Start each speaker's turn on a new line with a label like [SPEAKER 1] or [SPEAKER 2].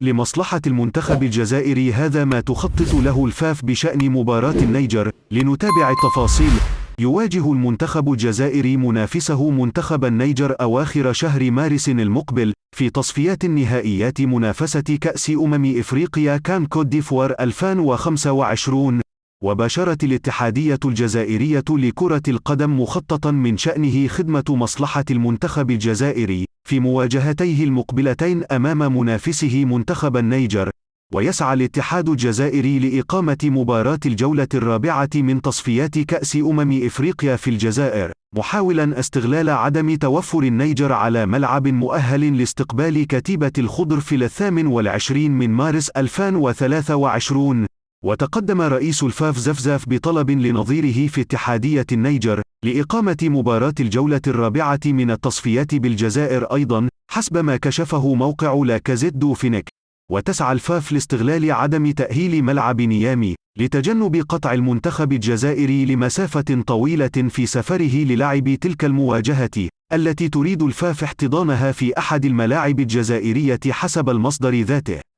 [SPEAKER 1] لمصلحة المنتخب الجزائري هذا ما تخطط له الفاف بشأن مباراة النيجر. لنتابع التفاصيل. يواجه المنتخب الجزائري منافسه منتخب النيجر أواخر شهر مارس المقبل في تصفيات النهائيات منافسة كأس إفريقيا كان كوت ديفوار 2025. وباشرت الاتحادية الجزائرية لكرة القدم مخططا من شأنه خدمة مصلحة المنتخب الجزائري في مواجهتيه المقبلتين أمام منافسه منتخب النيجر. ويسعى الاتحاد الجزائري لإقامة مباراة الجولة الرابعة من تصفيات كأس إفريقيا في الجزائر، محاولا استغلال عدم توفر النيجر على ملعب مؤهل لاستقبال كتيبة الخضر في 28 من مارس 2023. وتقدم رئيس الفاف زفزاف بطلب لنظيره في اتحادية النيجر لإقامة مباراة الجولة الرابعة من التصفيات بالجزائر أيضا، حسب ما كشفه موقع لا كازيت دو فينيك. وتسعى الفاف لاستغلال عدم تأهيل ملعب نيامي لتجنب قطع المنتخب الجزائري لمسافة طويلة في سفره للعب تلك المواجهة، التي تريد الفاف احتضانها في أحد الملاعب الجزائرية حسب المصدر ذاته.